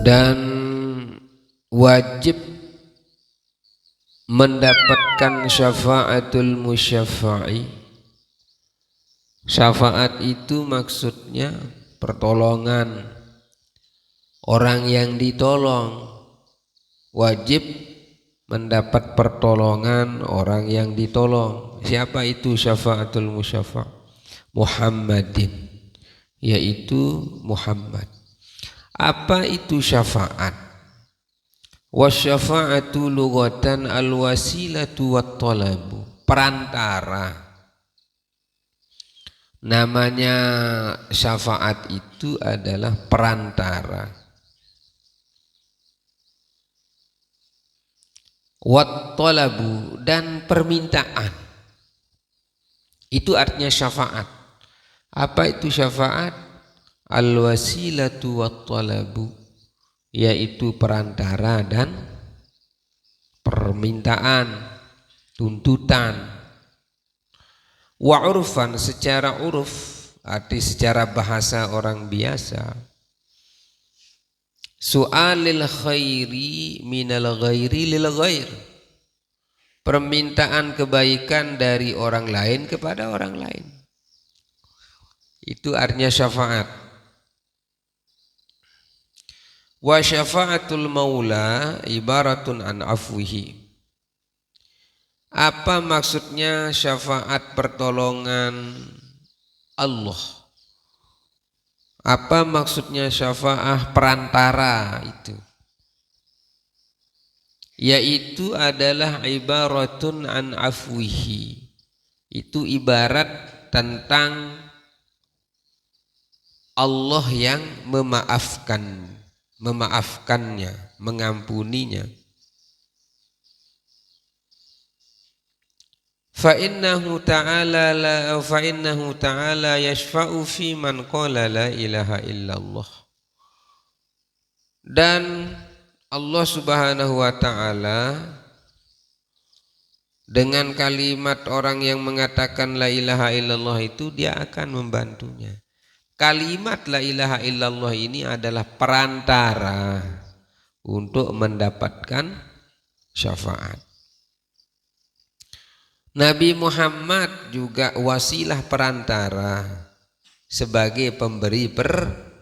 dan wajib mendapatkan syafaatul musyaffa'i. Syafaat itu maksudnya pertolongan orang yang ditolong, wajib mendapat pertolongan orang yang ditolong. Siapa itu syafaatul musyaffa'? Muhammadin, yaitu Muhammad. Apa itu syafaat? Wasyafa'atu lughatan alwasilatu wattalabu, perantara. Namanya syafaat itu adalah perantara. Wattalabu, dan permintaan. Itu artinya syafaat. Apa itu syafaat? Al-wasilatu wattalabu, yaitu perantara dan permintaan, tuntutan. Wa urfan, secara uruf, arti secara bahasa orang biasa, su'alil khairi minal ghairi lil ghair, permintaan kebaikan dari orang lain kepada orang lain. Itu artinya syafaat. Wa syafa'atul maula ibaratun an afwihi. Apa maksudnya syafaat pertolongan Allah? Apa maksudnya syafaat perantara itu? Yaitu adalah ibaratun an afwihi. Itu ibarat tentang Allah yang memaafkannya, mengampuninya. Fa'innahu ta'ala yashfa'u fi man qala la ilaha illallah. Dan Allah subhanahu wa ta'ala dengan kalimat orang yang mengatakan la ilaha illallah itu, dia akan membantunya. Kalimat la ilaha illallah ini adalah perantara untuk mendapatkan syafaat. Nabi Muhammad juga wasilah perantara sebagai pemberi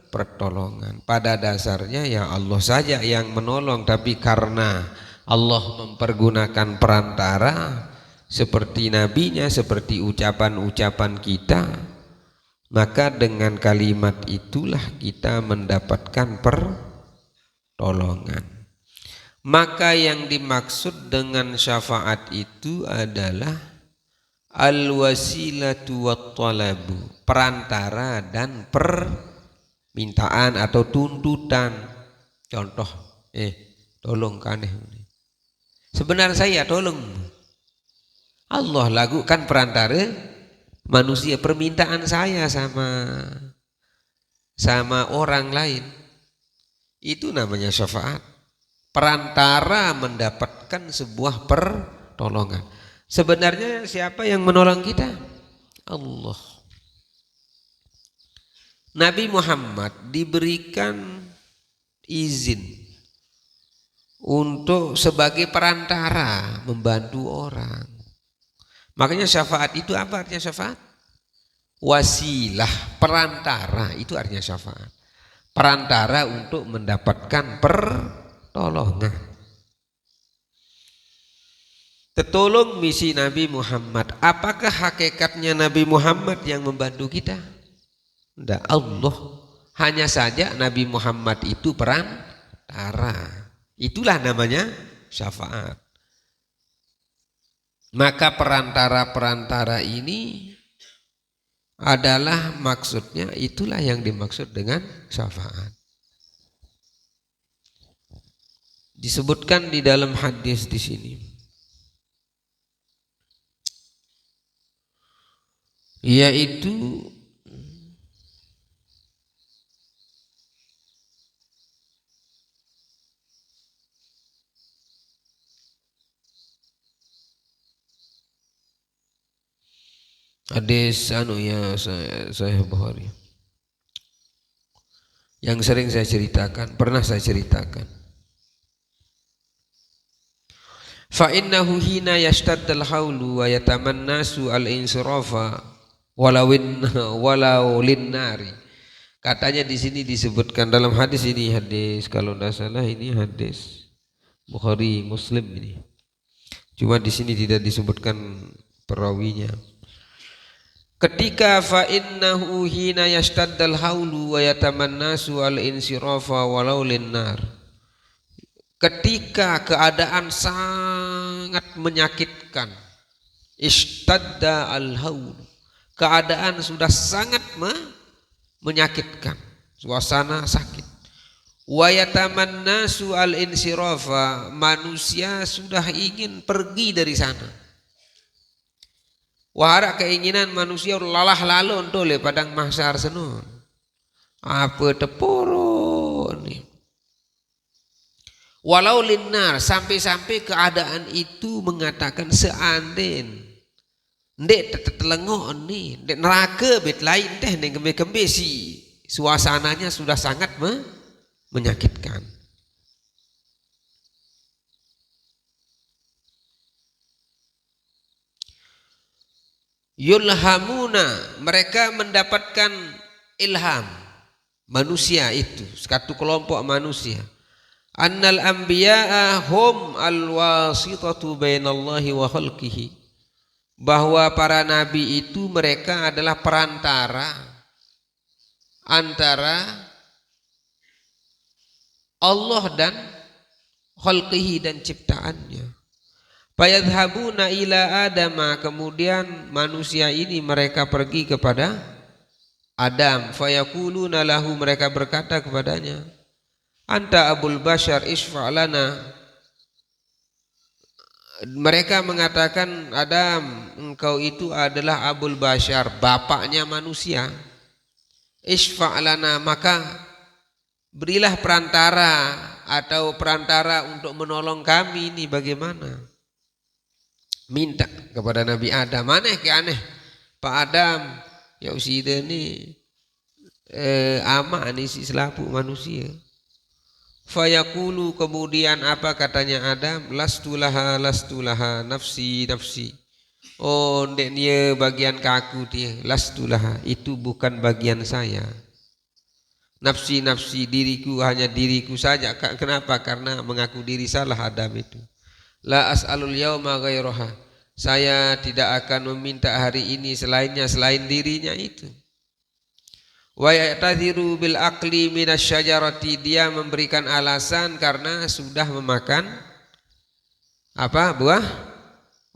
pertolongan. Pada dasarnya ya Allah saja yang menolong, tapi karena Allah mempergunakan perantara seperti nabinya, seperti ucapan-ucapan kita, maka dengan kalimat itulah kita mendapatkan pertolongan. Maka yang dimaksud dengan syafaat itu adalah al-wasilatu wattalabu, perantara dan permintaan atau tuntutan. Contoh, tolong kaneh. Sebenarnya saya tolong. Allah lakukan perantara manusia, permintaan saya sama orang lain. Itu namanya syafaat. Perantara mendapatkan sebuah pertolongan. Sebenarnya siapa yang menolong kita? Allah. Nabi Muhammad diberikan izin untuk sebagai perantara membantu orang. Makanya syafaat itu apa artinya syafaat? Wasilah, perantara, itu artinya syafaat. Perantara untuk mendapatkan pertolongan. Tertolong misi Nabi Muhammad. Apakah hakikatnya Nabi Muhammad yang membantu kita? Tidak, Allah. Hanya saja Nabi Muhammad itu perantara. Itulah namanya syafaat. Maka perantara-perantara ini adalah maksudnya, itulah yang dimaksud dengan syafaat. Disebutkan di dalam hadis di sini, yaitu hadis Sahih Bukhari, yang sering saya ceritakan, pernah saya ceritakan. Fa innahu hina yashtaddal haulu wa yatamannasu al-insirafa walau linnari. Katanya di sini disebutkan dalam hadis ini, hadis kalau tidak salah ini hadis Bukhari Muslim ini. Cuma di sini tidak disebutkan perawinya. Ketika fa innahu hina yashtaddal haulu wa yatamannasu al-insirafa walau linnar. Ketika keadaan sangat menyakitkan, ishtadda al-haul, keadaan sudah sangat menyakitkan, suasana sakit. Wa yatamannasu al-insirafa, manusia sudah ingin pergi dari sana. Wahara keinginan manusia lalah lalu untuk le padang mahsyar senun. Apa tepurun ni. Walau linnar, sampai-sampai keadaan itu mengatakan seandainya ndek telengok ni, ndek neraka bet lain teh ning kembe-kembe si suasananya sudah sangat menyakitkan. Yulhamuna, mereka mendapatkan ilham manusia itu, satu kelompok manusia. Annal anbiya'a hum al-wasitatu bainallahi wa khalqihi, bahwa para nabi itu mereka adalah perantara antara Allah dan khalqihi dan ciptaannya. Fayadhabuna ila Adama, kemudian manusia ini mereka pergi kepada Adam. Fayaquluna lahu, mereka berkata kepadanya, anta abul bashar isfa' lana. Mereka mengatakan, Adam, engkau itu adalah abul bashar, bapaknya manusia. Isfa' lana, maka berilah perantara atau perantara untuk menolong kami ini bagaimana? Minta kepada Nabi Adam. Aneh ke aneh Pak Adam, ya usida ni amak ni si selapu manusia. Fayaqulu, kemudian apa katanya Adam? Lastulaha nafsi. Oh, ndek dia bagian kaku dia. Lastulaha, itu bukan bagian saya. Nafsi, diriku, hanya diriku saja. Kenapa? Karena mengaku diri salah Adam itu. La as'alul yauma ghairaha, saya tidak akan meminta hari ini selainnya, selain dirinya itu. Wa ya'tadhiru bil aqli minasyajarati, dia memberikan alasan karena sudah memakan apa? Buah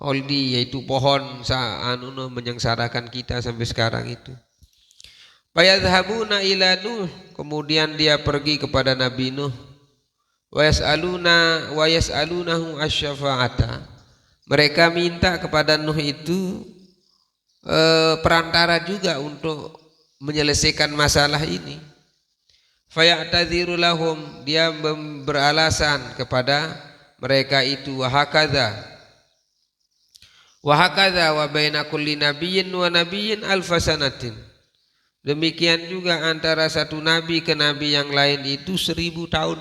oldi, yaitu pohon menyengsarakan kita sampai sekarang itu. Fayadhhabuna ila Nuh, kemudian dia pergi kepada Nabi Nuh. Wa yas'alunahu asy-syafa'ata, mereka minta kepada Nuh itu perantara juga untuk menyelesaikan masalah ini. Faya'tadhiru lahum, dia beralasan kepada mereka itu. Wa hakadha wa baina kulli nabiyyin wa nabiyyin alfasanatin, demikian juga antara satu nabi ke nabi yang lain itu 1000 tahun.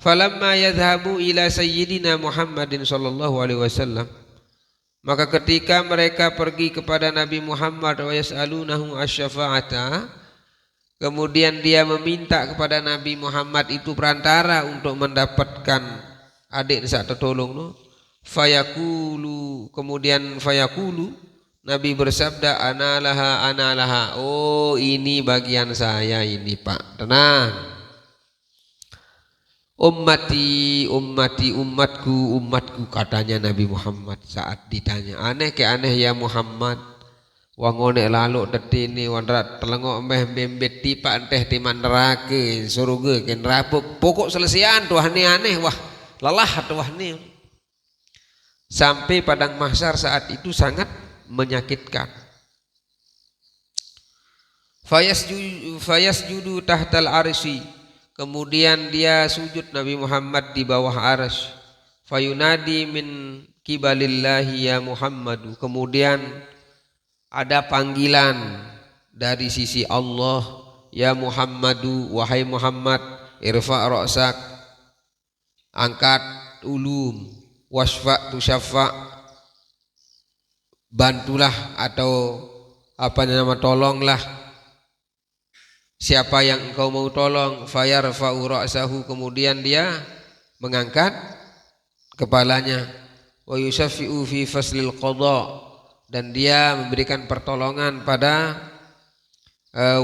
Falamma yadhhabu ila sayyidina Muhammadin sallallahu alaihi wasallam, maka ketika mereka pergi kepada Nabi Muhammad, wa yas'alunahu asy-syafa'ata, kemudian dia meminta kepada Nabi Muhammad itu perantara untuk mendapatkan adik saat tertolong no. Fayaqulu, kemudian fayaqulu, Nabi bersabda, analaha, oh ini bagian saya ini Pak, tenang. Umatku, katanya Nabi Muhammad saat ditanya. Aneh ke aneh ya Muhammad, wangone lalu tetini wandrat telengok meh bembet tipa teh timan neraka surga ke neraka, pokok selesaian tuh aneh wah lelah tuh ni. Sampai padang mahsyar saat itu sangat menyakitkan. Fayasjudu tahtal arsy, kemudian dia sujud Nabi Muhammad di bawah arsy. Fayunadi min kibalillahi ya Muhammadu, kemudian ada panggilan dari sisi Allah, ya Muhammadu, wahai Muhammad, irfa' ra'sak, angkat ulum, wasfa' tusaffa', bantulah atau tolonglah siapa yang engkau mau tolong. Fayarfa'u ra'sahu, kemudian dia mengangkat kepalanya. Wa yusaffi'u fi faslil qada, dan dia memberikan pertolongan pada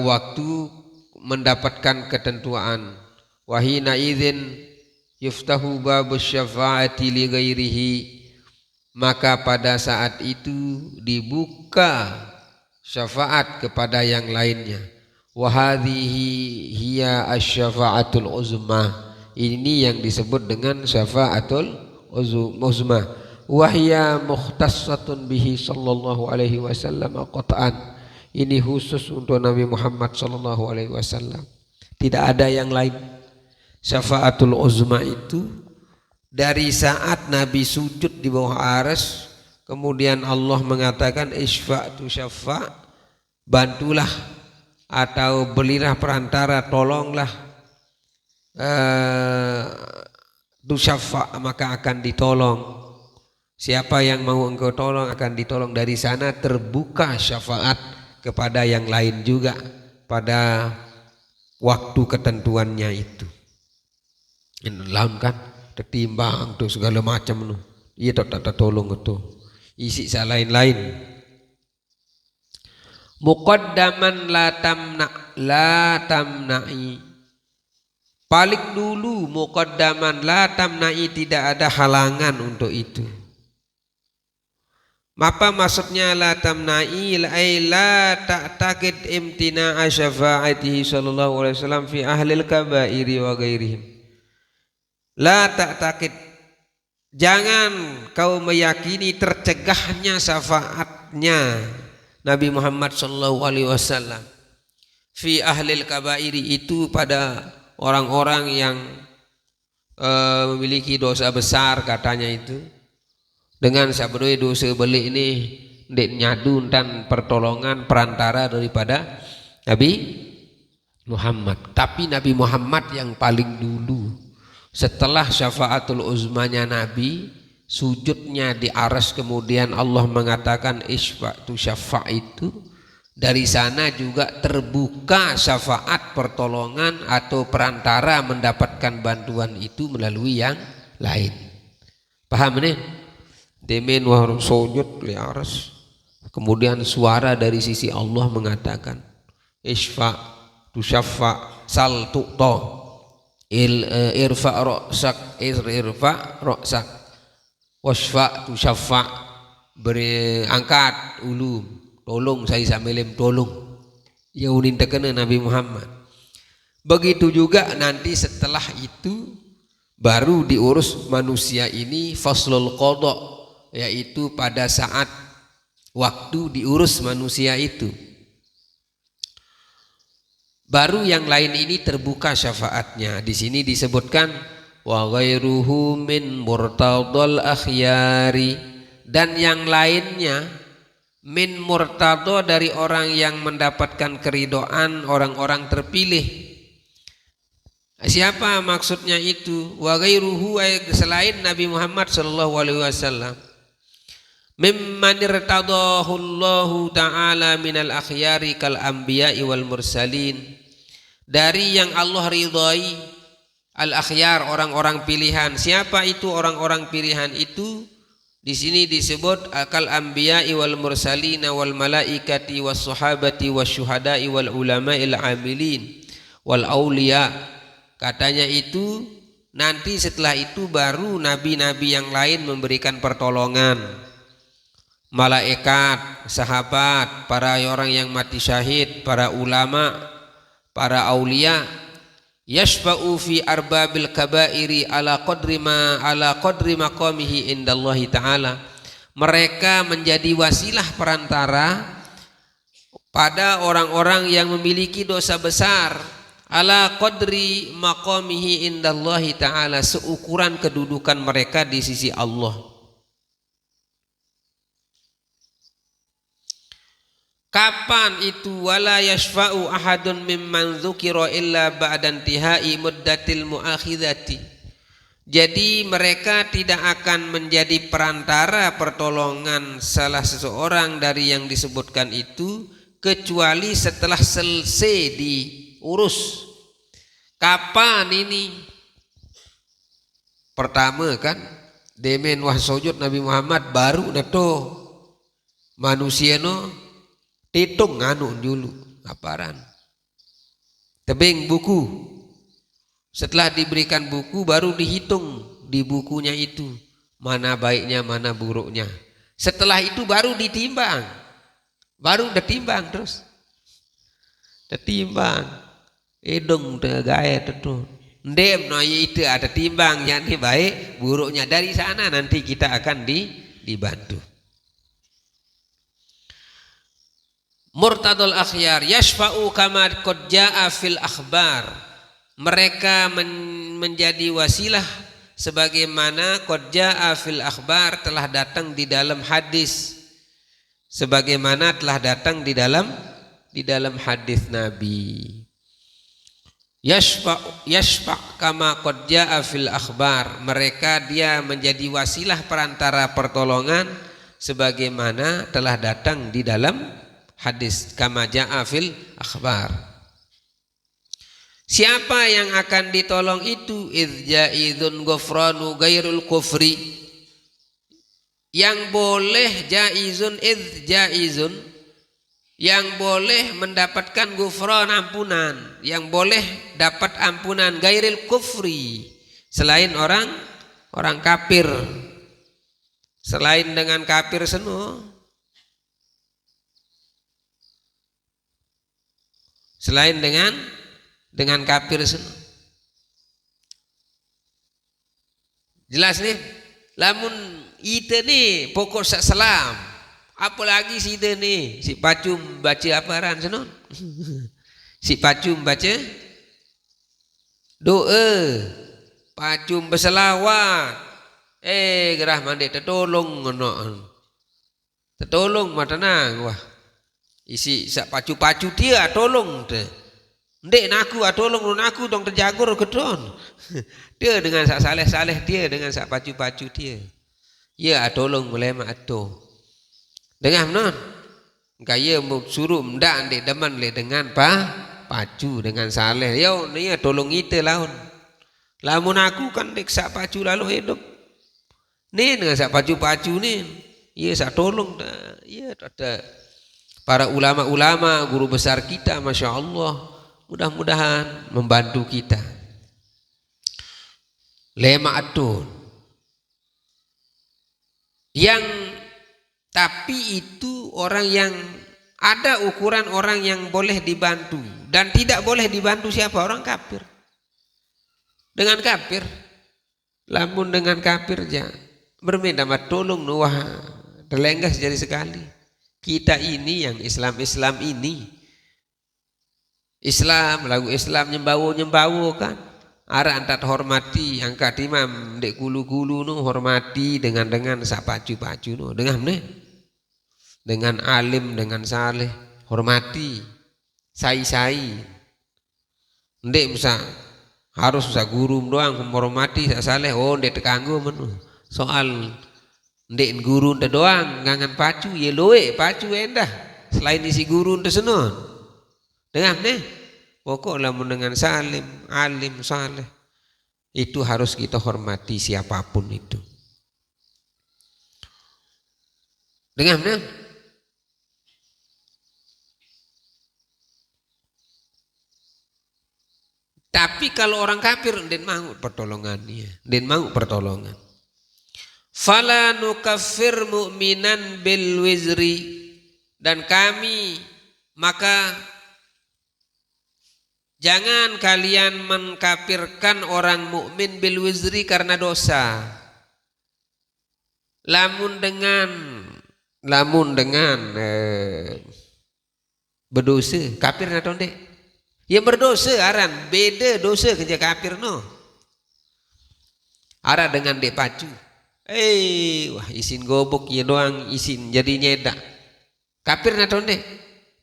waktu mendapatkan ketentuan. Wa hina idzin yuftahu babus syafa'ati li ghairihi, maka pada saat itu dibuka syafaat kepada yang lainnya. Wa hadhihi hiya asy-syafa'atul uzma, ini yang disebut dengan syafa'atul uzma. Wa hiya mukhtassatun bihi sallallahu alaihi wasallam qat'an, ini khusus untuk Nabi Muhammad sallallahu alaihi wasallam, tidak ada yang lain. Syafa'atul uzma itu dari saat Nabi sujud di bawah arsy, kemudian Allah mengatakan isfa'tu syafa', bantulah atau berilah perantara, tolonglah, tusaffa', maka akan ditolong. Siapa yang mau engkau tolong akan ditolong. Dari sana terbuka syafaat kepada yang lain juga pada waktu ketentuannya itu. Dalam kan tertimbang tuh segala macam tuh, iya tak tolong itu isi lain-lain. Muqaddaman la tamna'i, paling dulu muqaddaman la tamna'i, tidak ada halangan untuk itu. Apa maksudnya la tamna'i? La ta'taqid imtina'a syafa'atihi sallallahu alaihi wasallam fi ahlil kaba'iri wa ghairihim. La ta'taqid, jangan kau meyakini tercegahnya syafaatnya Nabi Muhammad sallallahu alaihi wasallam fi ahlil kaba'iri, itu pada orang-orang yang memiliki dosa besar katanya itu. Dengan sabdoi dosa beli ini ndek nyadun dan pertolongan perantara daripada Nabi Muhammad. Tapi Nabi Muhammad yang paling dulu, setelah syafaatul uzmanya Nabi, sujudnya di arsy, kemudian Allah mengatakan isfa'tu syafa' itu, dari sana juga terbuka syafaat pertolongan atau perantara mendapatkan bantuan itu melalui yang lain. Paham nih? Demen wahru sujud li arsy, kemudian suara dari sisi Allah mengatakan isfa' tusyaffa' sal tu'ta irfa' ra'sak irfa' ra'sak wasfa' tusyaffa', beri angkat ulum, tolong saya samilem tolong, ya unin terkena Nabi Muhammad. Begitu juga nanti setelah itu baru diurus manusia ini faslul qada, yaitu pada saat waktu diurus manusia itu, baru yang lain ini terbuka syafaatnya. Di sini disebutkan wa ghairuhu min murtadul akhyari, dan yang lainnya min murtado, dari orang yang mendapatkan keridoan orang-orang terpilih. Siapa maksudnya itu? Wa ghairuhu, selain Nabi Muhammad sallallahu alaihi wasallam, mimman irtadahu Allahu ta'ala minal akhyari kal anbiya'i wal mursalin, dari yang Allah ridhai al akhyar, orang-orang pilihan. Siapa itu orang-orang pilihan itu? Di sini disebut kal anbiya'i wal mursalin wal malaikati was sahabati was syuhada'i wal ulama'il amilin wal auliya. Katanya itu nanti setelah itu baru nabi-nabi yang lain memberikan pertolongan. Malaikat, sahabat, para orang yang mati syahid, para ulama, para aulia. Yashfa'u fi arbabil kabairi ala qadri maqamihi indallahi ta'ala, mereka menjadi wasilah perantara pada orang-orang yang memiliki dosa besar, ala qadri maqamihi indallahi ta'ala, seukuran kedudukan mereka di sisi Allah. Kapan itu? Wala yashfa'u ahadun mimman dzukira illa ba'da intihai muddatil muakhidati. Jadi mereka tidak akan menjadi perantara pertolongan salah seseorang dari yang disebutkan itu kecuali setelah selesai diurus. Kapan ini? Pertama kan demen wah sujud Nabi Muhammad baru nato manusia no titung nganu dulu aparan tebing buku. Setelah diberikan buku baru dihitung di bukunya itu mana baiknya mana buruknya. Setelah itu baru ditimbang, baru ditimbang terus ditimbang edong tegaya tentu ndem no itu ada timbang yang baik buruknya. Dari sana nanti kita akan dibantu. Murtadul akhyar yashfa'u kama qad jaa fil akhbar. Mereka menjadi wasilah sebagaimana qad jaa fil akhbar telah datang di dalam hadis, sebagaimana telah datang di dalam hadis Nabi. Yashfa' kama qad jaa fil akhbar. Mereka dia menjadi wasilah perantara pertolongan sebagaimana telah datang di dalam hadis kama jaa fil akhbar. Siapa yang akan ditolong itu? Idzaidun ghufranu ghairul kufri. Yang boleh jaizun jaizun, yang boleh mendapatkan ghufran ampunan, yang boleh dapat ampunan ghairil kufri, selain orang kafir. Selain dengan kafir seno, selain dengan kafir seno. Jelas nih, lamun ite nih pokok sak salam, apalagi si ite nih si pacum baca aparan senon. Si pacum baca doa, pacum berselawat, gerah mandi tertolong ngono. Tertolong matanang wah. Isi sak pacu-pacu dia tolong te. Ndek naku tolong nun aku dong terjagur kedon. Dia dengan sak saleh-saleh dia dengan sak pacu-pacu dia. Ya tolong mulai mak ato. Dengar non. Gaya mau suruh ndak ndek deman le dengan pacu dengan saleh. Yo ni tolong ite laun. Lamun aku kan dek sak pacu lalu hidup. Ni dengan sak pacu-pacu ni. Ya sak tolong dah. Ya ada para ulama-ulama guru besar kita, Masya Allah, mudah-mudahan membantu kita. Lema atun yang tapi itu orang yang ada ukuran orang yang boleh dibantu dan tidak boleh dibantu siapa? Orang kafir. Dengan kafir, lamun dengan kafir ja berminta tolong nuwah terlenggas jadi sekali. Kita ini yang Islam ini Islam lagu Islam nyembawo kan ara antat hormati angkat imam dek gulu-gulu no hormati dengan sak pacu-pacu no dengan alim dengan saleh hormati sai ndek bisa harus bisa guru doang menghormati sak saleh ndek tekanggo men soal ndek guru nda doang ngangan pacu ye loe pacu endah selain isi guru nda senon dengar nih pokoklah dengan salim alim saleh itu harus kita hormati siapapun itu. Dengar nih tapi kalau orang kafir den mau pertolongannya den mau pertolongan. Fala nukaffir mu'minan bil wizri, dan kami maka jangan kalian mengkafirkan orang mukmin bil wizri karena dosa. Lamun dengan berdosa kafir atau ndek? Ya berdosa aran beda dosa kerja kafir no. Ara dengan dek pacu. Wah isin gobok ya doang isin jadi nyedak. Kafir atau ndek?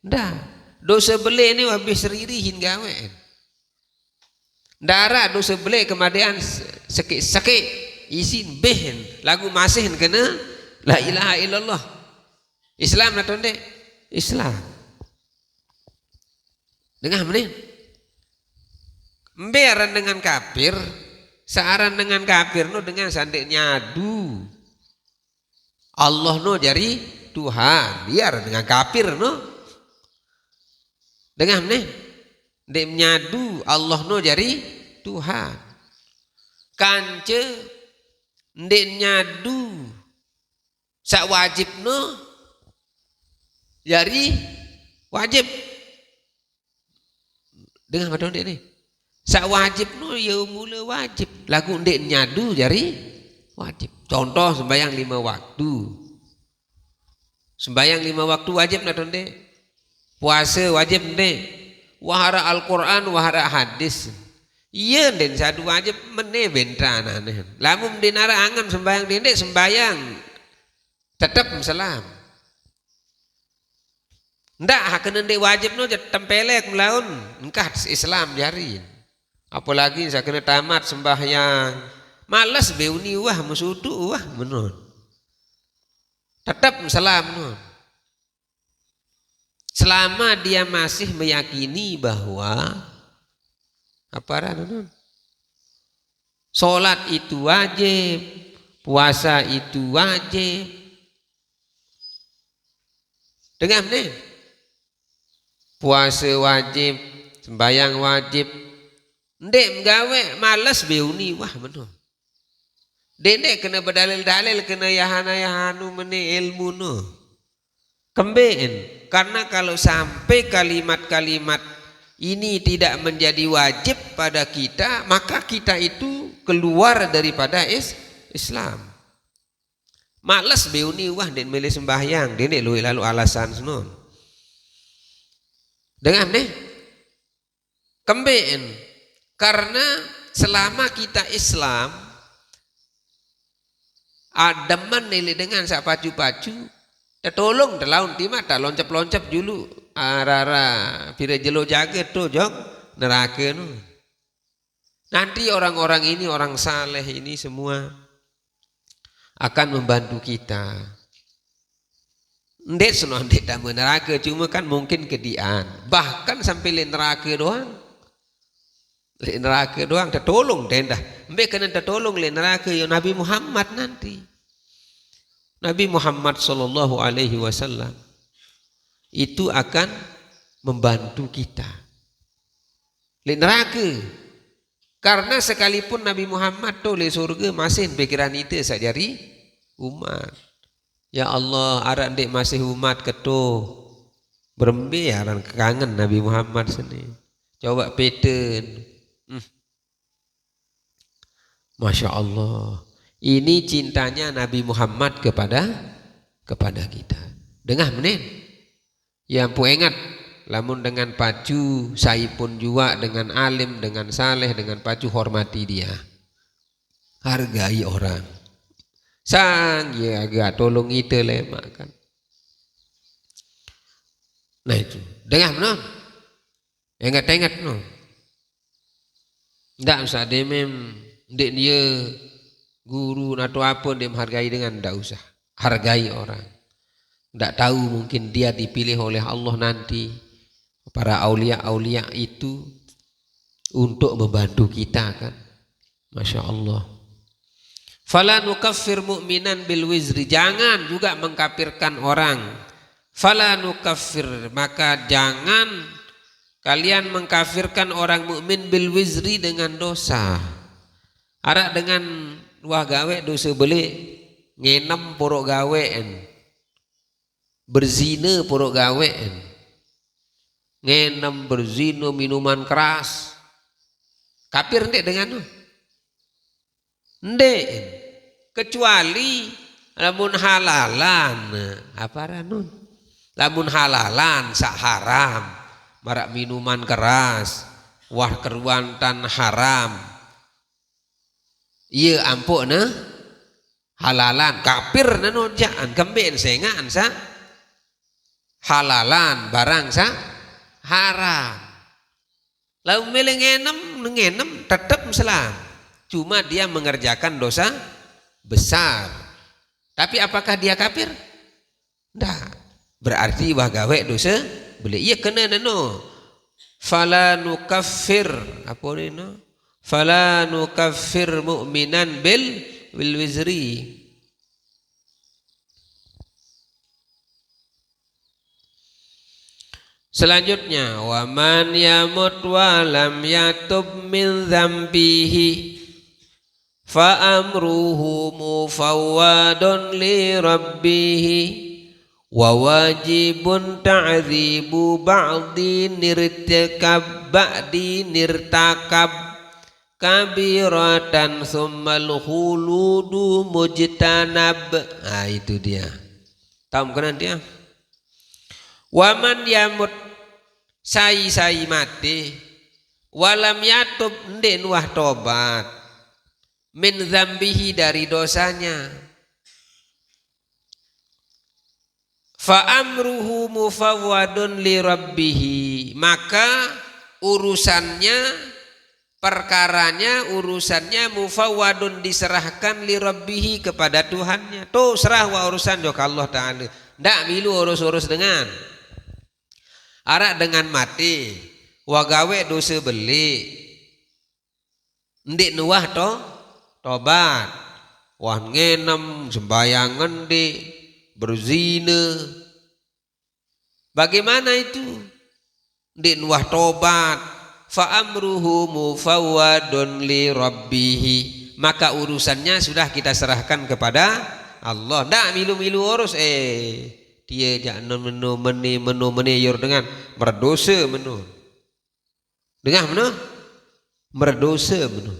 Ndak. Dosa belik ni habis seririhin gawe. Darah dosa belik kemudian sakit isin behen lagu masih kena la ilaha illallah. Islam atau ndek? Islam. Dengar meneh. Mberan dengan kafir, searan dengan kafir no dengan sandek nyadu. Allah no jari Tuhan, biar dengan kafir no. Dengar meneh. Dek nyadu Allah no jari Tuhan. Kance ndek nyadu sak wajib no jari wajib. Dengar macam ndek ni. Sak wajib no ya mula wajib. Lagu ndek nyadu jari wajib. Contoh sembahyang 5 waktu. Sembahyang 5 waktu wajib nak ndek. Puasa wajib ndek. Wahara Al-Quran, wahara hadis. Iya den satu wajib meneh bentan aneh. Lamun dinara angan sembahyang dendek sembahyang tetap salam. Ndak hakeun ndek wajib no tempelek melaun engkah Islam jari. Apalagi saya kena tamat sembahyang. Malas beuni wah musudu wah menon. Tetap salam no. Selama dia masih meyakini bahwa apa non? Salat itu wajib, puasa itu wajib. Dengar nih. Puasa wajib, sembahyang wajib. Ndek mgawe malas beuni wah bener. Dendek kena berdalil-dalil kena yahana-yahanu meni ilmu no. Kembeen. Karena kalau sampai kalimat-kalimat ini tidak menjadi wajib pada kita, maka kita itu keluar daripada Islam. Malas beuni wah den milih sembahyang, den lalu alasan senon. Dengar nih? Kembeen. Karena selama kita Islam ademan nilai dengan sak pacu-pacu tolong telaun timat tak loncap-loncap dulu arara pira jelo jaget tuh jong neraka nu. Nanti orang-orang ini orang saleh ini semua akan membantu kita. Ndek seno ndek tamu neraka cuma kan mungkin kedian. Bahkan sampai le neraka doang. Le neraka doang tertolong dendah. Mbek kena tertolong le neraka ya Nabi Muhammad nanti. Nabi Muhammad sallallahu alaihi wasallam itu akan membantu kita. Le neraka. Karena sekalipun Nabi Muhammad tu le surga masih pikiran itu sajari umat. Ya Allah, arak dek masih umat ketu. Berembe aran kangen Nabi Muhammad sini. Coba peten. Masya Allah. Ini cintanya Nabi Muhammad kepada kita. Dengar menen. Yang pu ingat lamun dengan pacu saipun juga dengan alim, dengan saleh, dengan pacu hormati dia. Hargai orang. Sang ya agak tolong itu lemak kan. Nah itu. Dengar menen. Ingat no. Ndak usah demem ndek dia guru atau apa dia menghargai dengan tidak usah. Hargai orang. Tidak tahu mungkin dia dipilih oleh Allah nanti. Para aulia-aulia itu untuk membantu kita kan. Masya Allah. Fala nukaffir mu'minan bil wizri. Jangan juga mengkafirkan orang. Fala nukaffir. Maka jangan kalian mengkafirkan orang mukmin bil wizri dengan dosa. Arak dengan wah gawe dosa belik ngenem porok gawean, berzina porok gawean, ngenem berzina minuman keras, kafir ndek dengan tu, ndek kecuali lamun halalan apa ranun, lamun halalan sak haram, marak minuman keras, wah keruantan haram. Iya ampuk na halalan kafir na nojaan kembeen sengaan sa halalan barang haram. Lalu milih ngenem tetap Islam. Cuma dia mengerjakan dosa besar. Tapi apakah dia kafir? Tidak. Berarti wah gawe dosa beli. Iya kena nano. Fala nukaffir apa ini? Fala nukaffir mu'minan bil wizri. Selanjutnya, wa man yamut wa lam yatub min dzambihi fa amruhu mufawwadun li rabbih wa wajibun ta'dzibu ba'di nirtakab kabiratan summal khuludu mujtanab. Nah itu dia. Tahu kan dia? Waman yamut sai mati walam yatub ndek nuah tobat min dzambihi dari dosanya fa amruhu mufawwadun li rabbih, maka urusannya mufawwadun diserahkan li rabbih kepada Tuhannya. Tuh serah wa urusan jo ka Allah taala. Ndak milu urus dengan arak dengan mati wagawe dosa beli ndik nuah tobat wah ngenem sembayangan di berzina. Bagaimana itu ndik nuah tobat? Fa amruhu mufawwadun li rabbih, maka urusannya sudah kita serahkan kepada Allah. Ndak milu urus dia jangan menu yur dengan berdosa menu dengan berdosa menu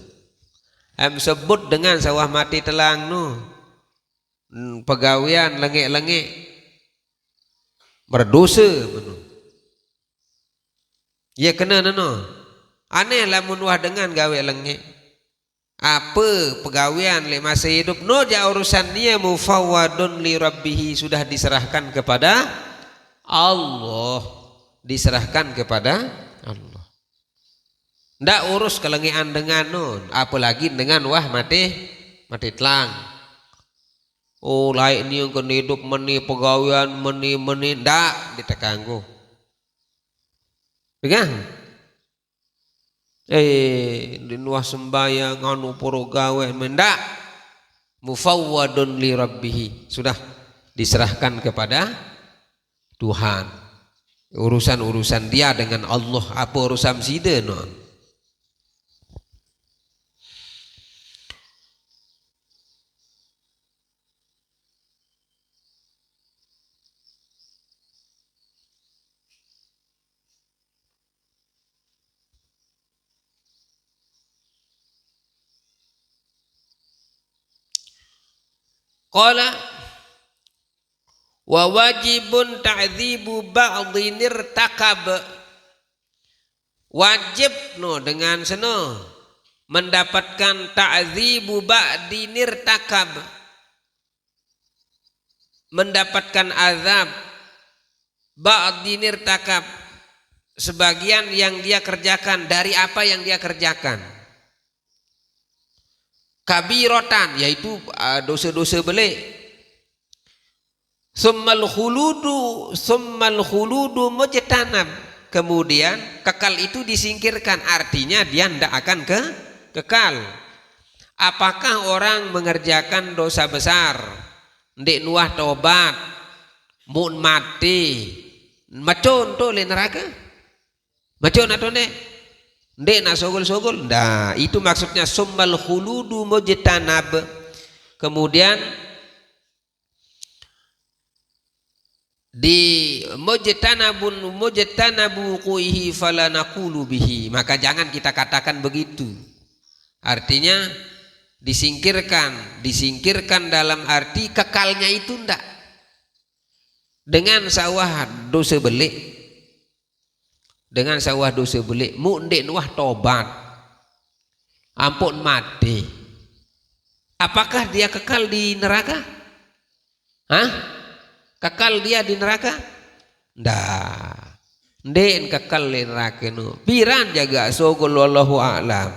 sebut dengan sawah mati telang pegawaian lengek berdosa menu ya kena aneh lamun wah dengan gawe lengek apa pegawaian le masa hidup ja urusan dia mufawwadun li rabbih, sudah diserahkan kepada Allah, diserahkan kepada Allah. Ndak urus kelengean dengan apalagi dengan wah mati telang. Oh laik ni yang kena hidup meni pegawaian meni ndak ditekanggu. Pegang dinuah sembayang anu poro gawe mendak mufawwadun li rabbih, sudah diserahkan kepada Tuhan. Urusan dia dengan Allah, apa urusan sida Qala wa wajibun ta'dzibu ba'dhi nirtakab, wajib dengan seno mendapatkan ta'dzibu ba'di nirtakab, mendapatkan azab ba'di nirtakab, sebagian yang dia kerjakan dari apa yang dia kerjakan. Kabiratan yaitu dosa-dosa belik. Summal khuludu mujtanab, kemudian kekal itu disingkirkan, artinya dia tidak akan kekal. Apakah orang mengerjakan dosa besar ndik nuah tobat mun mati macon to le neraka macon atau nek ndek nak sogol-sogol. Nah, itu maksudnya summal khuludu mujtanab. Kemudian di mujtanabu quihi fala naqulu bihi, maka jangan kita katakan begitu. Artinya disingkirkan dalam arti kekalnya itu ndak. Dengan sawah dosa belik, dengan sawah dosa belik mu ndek nuah tobat ampun mati, apakah dia kekal di neraka? Kekal dia di neraka? Ndak. Ndek kekal neraka nu. Piran jaga sogol wallahu a'lam.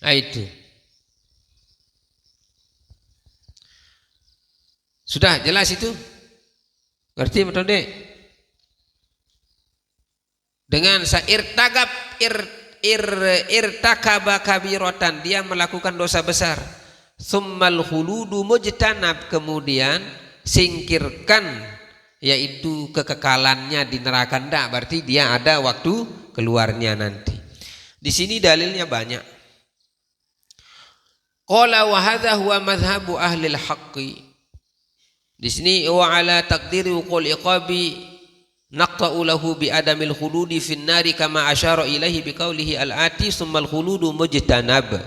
Itu. Sudah jelas itu? Ngerti betul dek? Dengan irtagab irtakaba kabiratan, dia melakukan dosa besar. Summal khuludu mujtanab, kemudian singkirkan yaitu kekekalannya di neraka. Ndak, berarti dia ada waktu keluarnya nanti. Di sini dalilnya banyak. Qala wa hadza huwa madhhabu ahli al-haqqi. Di sini wa ala taqdiri qul iqabi naqta'u lahu bi adamil khuludi fin nari kama asyara ilaihi bi qaulihi al-ati summal khuludu mujtanab.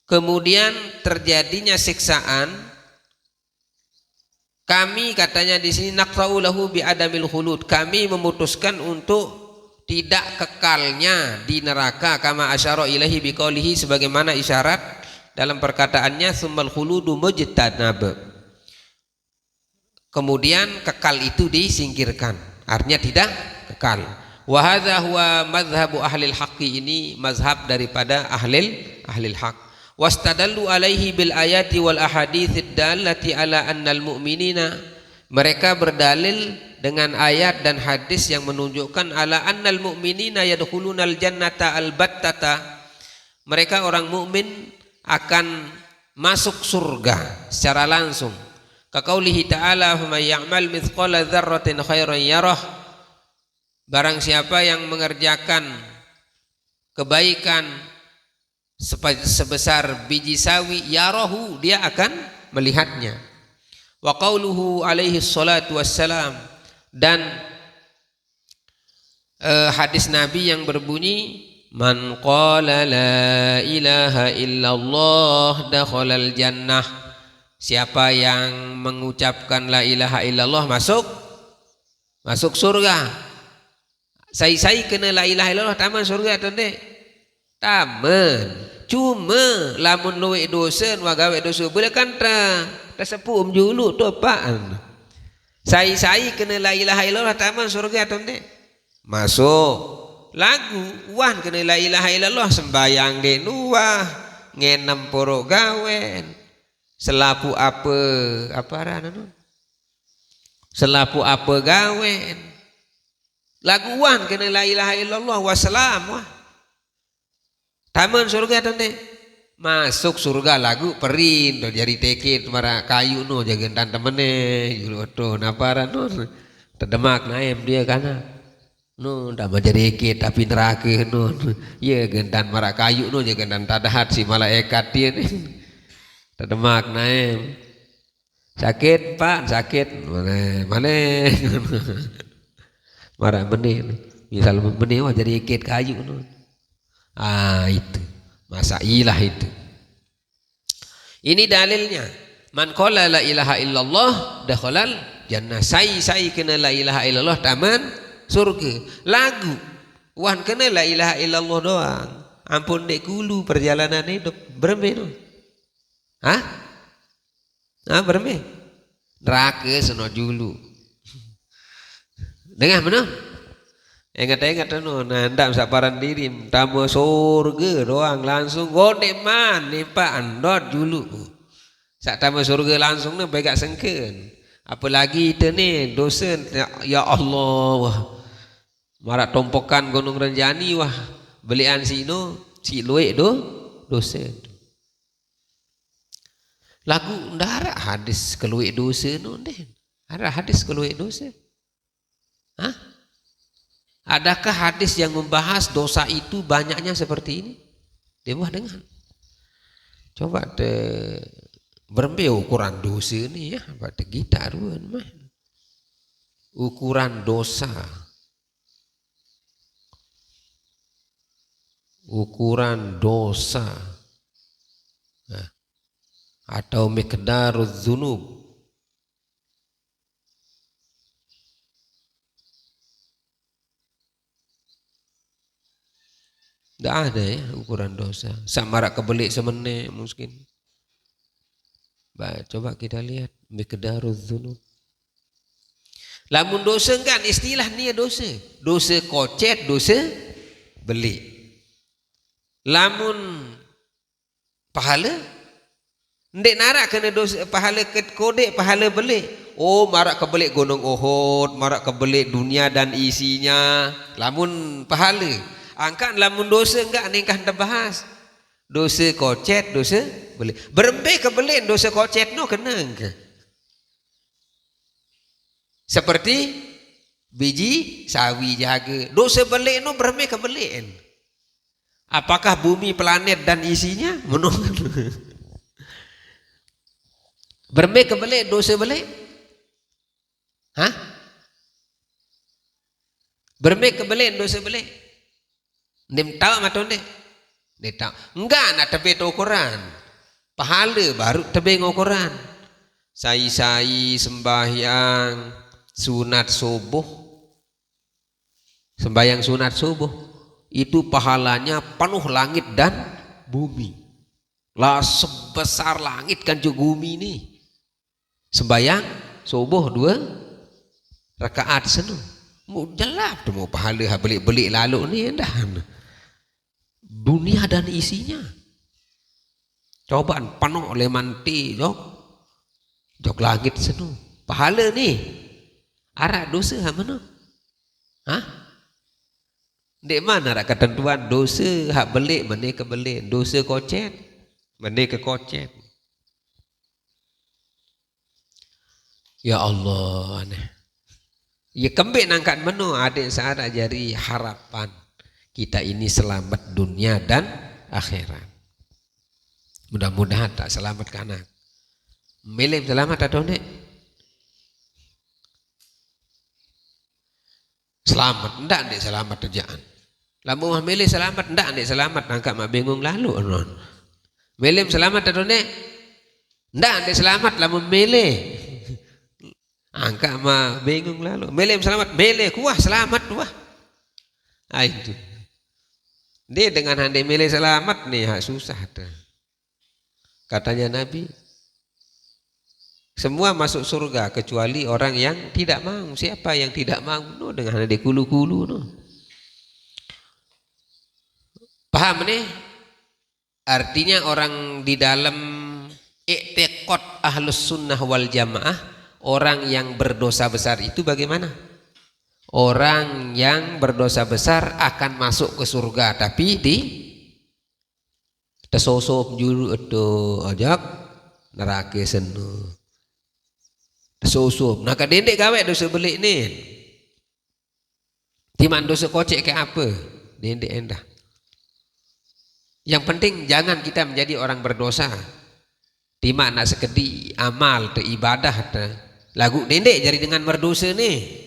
Kemudian terjadinya siksaan, kami katanya di sini naqta'u lahu bi adamil khulud, kami memutuskan untuk tidak kekalnya di neraka kama asyara ilaihi bi qaulihi, sebagaimana isyarat dalam perkataannya summal khuludu mujtanab. Kemudian kekal itu disingkirkan, artinya tidak kekal. Wa hadza huwa madhhabu ahlil haqqi, ini mazhab daripada ahlil haq. Wastadallu alaihi bil ayati wal ahaditsid dallati ala annal mu'minina, mereka berdalil dengan ayat dan hadis yang menunjukkan ala annal mu'minina yadkhulunal jannata albattata, mereka orang mukmin akan masuk surga secara langsung. Kaqaulihi ta'ala faman ya'mal mithqala dzarratin khairan yarah, barang siapa yang mengerjakan kebaikan sebesar biji sawi, yarahu, dia akan melihatnya. Wa qauluhu alaihi salatu wassalam, dan hadis Nabi yang berbunyi man qala la ilaha illallah dakhalal jannah, siapa yang mengucapkan la ilaha illallah masuk surga. Sai kena la ilaha illallah taman surga atau ndek? Taman. Cuma lamun luwek dosa wa gawe dosa boleh kan tersepuh julu tu apaan? Sai kena la ilaha illallah taman surga atau ndek? Masuk. Lagu wan kena la ilaha illallah sembayang de nuah ngenem poro gawen selapu apa rana selapu apa gawen lagu wan kena la ilaha illallah wassalam wah taman surga tante masuk surga lagu perin do jari teket mara kayu no jaga tan temene julu to napara no terdemak naem dia kana no ndak menjadi iket tapi neraka no ya gentan mara kayu no ya gentan tadahat si malaikat dia ni terdemak naem sakit pak sakit mana mara benih misal benih wah jadi iket kayu no itu masa ilah itu. Ini dalilnya man qala la ilaha illallah dakhalal jannah, sai kena la ilaha illallah taman surga. Lagu wan kena la ilaha illallah doang ampun dek kulu perjalanan hidup berme no berme neraka seno julu dengar mana ingat no ndak saparan diri tamu surga doang langsung godek man nimpa andot julu sak tamu surga langsung ni begak sengken, apalagi itu ni dosa ya Allah marak tompokan gunung Renjani wah belian sino si luek dosa lagu ndak ada hadis keluek dosa no deh, ada hadis keluek dosa adakah hadis yang membahas dosa itu banyaknya seperti ini? Dia buah dengan coba berembe ukuran dosa ini ya pada kita ruan mah ukuran dosa atau miqdaruz dzunub. Tidak ada ya ukuran dosa. Samara kebelik semene mungkin. Coba kita lihat miqdaruz dzunub. Lamun dosa kan istilah ni dosa. Dosa kocet, dosa belik. Lamun pahala ndek narak kena dosa pahala kodek pahala belik. Oh, marak kebelik gunung Uhud, marak kebelik dunia dan isinya. Lamun pahala. Angkat lamun dosa enggak nikah terbahas. Dosa kocet, dosa belik. Berembe kebelik dosa kocet no kena ke? Seperti biji sawi jaga. Dosa belik no berembe kebelik. Apakah bumi, planet dan isinya? Menurut berembe kebelik dosa belik? Hah? Berembe kebelik dosa belik? Ndem tahu matau ndek? Ndek tahu. Enggak nak tebih ukuran. Pahala baru tebih ukuran. Sai-sai sembahyang sunat subuh. Sembahyang sunat subuh itu pahalanya penuh langit dan bumi. Lah sebesar langit kan juga bumi ini. Sembahyang subuh 2 rakaat senu. Mudah tu mau pahala belik-belik lalu ni dah. Dunia dan isinya. Cobaan penuh oleh manti jok langit senu. Pahala ni. Arak dosa mana? Hah? Dek mana arak ketentuan dosa hak belik mana ke belik, dosa kocet mana ke kocet. Ya Allah aneh. Ya kembali nangkat menu adik searah jari harapan kita ini selamat dunia dan akhirat. Mudah-mudahan tak selamat kanak. Milih selamat atau nek? Selamat, ndak nek selamat kerjaan. Lamun milih selamat ndak nek selamat nangkat mak bingung lalu non. Milih selamat atau nek? Ndak nek selamat lamun milih. Angka mah bingung lalu. Milih selamat, milih kuah selamat kuah. Itu. Dia dengan handai milih selamat nih hak susah dah. Katanya Nabi, semua masuk surga kecuali orang yang tidak mau. Siapa yang tidak mau? No, dengan handai kulu-kulu no. Paham nih? Artinya orang di dalam i'tiqad ahlus sunnah wal jamaah, orang yang berdosa besar itu bagaimana? Orang yang berdosa besar akan masuk ke surga tapi di tersosop juru itu ajak neraka senu. Tersosop. Nah kadendek gawe dosa belik ni. Timan dosa kocek ke apa? Dendek endah. Yang penting jangan kita menjadi orang berdosa. Timan nak sekedi amal te ibadah te. Lagu dendek jadi dengan berdosa ni.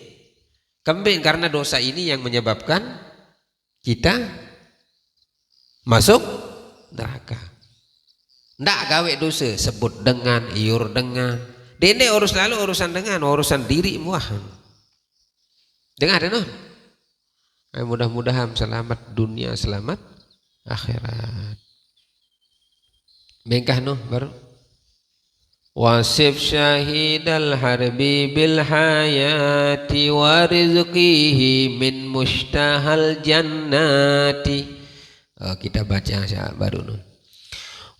Kembali karena dosa ini yang menyebabkan kita masuk neraka. Ndak gawe dosa sebut dengan, iur dengan. Dendek urus lalu urusan dengan, urusan diri muah. Dengar no? Mudah-mudahan selamat dunia, selamat akhirat. Bengkah no baru. Wasif syahidal harbi bil hayati wa rizqihi min mustahal jannati. Kita baca baru no.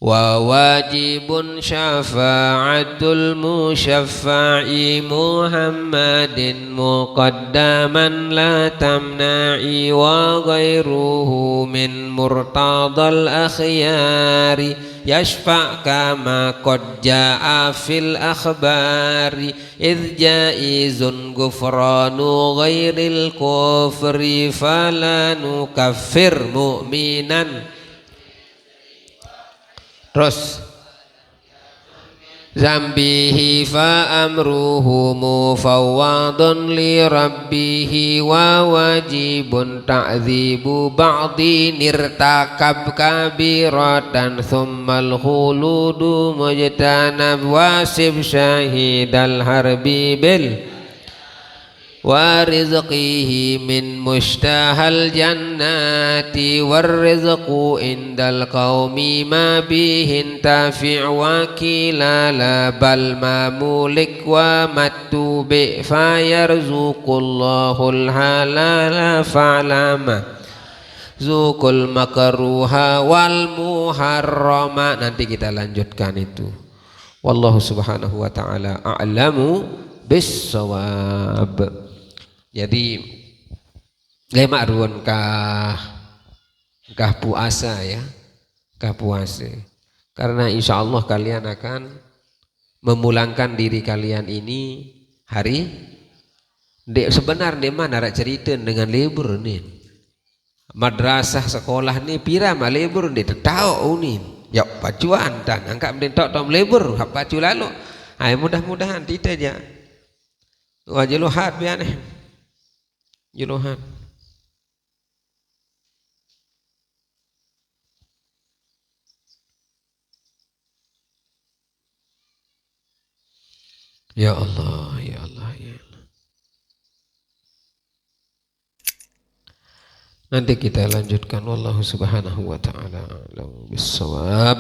Wa wajibun syafa'atul musyaffa'i Muhammadin muqaddaman la tamna'i wa ghairuhu min murtadal akhyari yashfa' kama qad ja'a fil akhbari idh jaizun ghufranu ghairil kufri fala nukaffir mu'minan. Terus zambihi fa amruhu mufawwadun li rabbihi wa wajibun ta'dzibu ba'di nirtakab kabiratan thummal khuludu mujtanab wasib syahidal harbi bil wa rizqihi min mushtahal jannati war rizqu indal qaumi ma bihin tafi' wa kilala bal mamulik wa matubi fa yarzuqullahul halala fa'lama zukul makruha wal muharrama. Nanti kita lanjutkan itu. Wallahu subhanahu wa ta'ala a'lamu bis-shawab. Jadi lemak ruon kah puasa ya, kah puasa. Karena insya Allah kalian akan memulangkan diri kalian ini hari sebenarnya mana ada cerita dengan libur nih. Madrasah sekolah ni pira ma libur ni tahu ni. Ya pacuan dan angkat mentok tom libur apa pacu lalu. Ai mudah-mudahan tidak aja. Wajiluhat biane. Juluhan. Ya Allah, ya Allah, ya Allah. Nanti kita lanjutkan. Wallahu subhanahu wa ta'ala a'lam bis-shawab.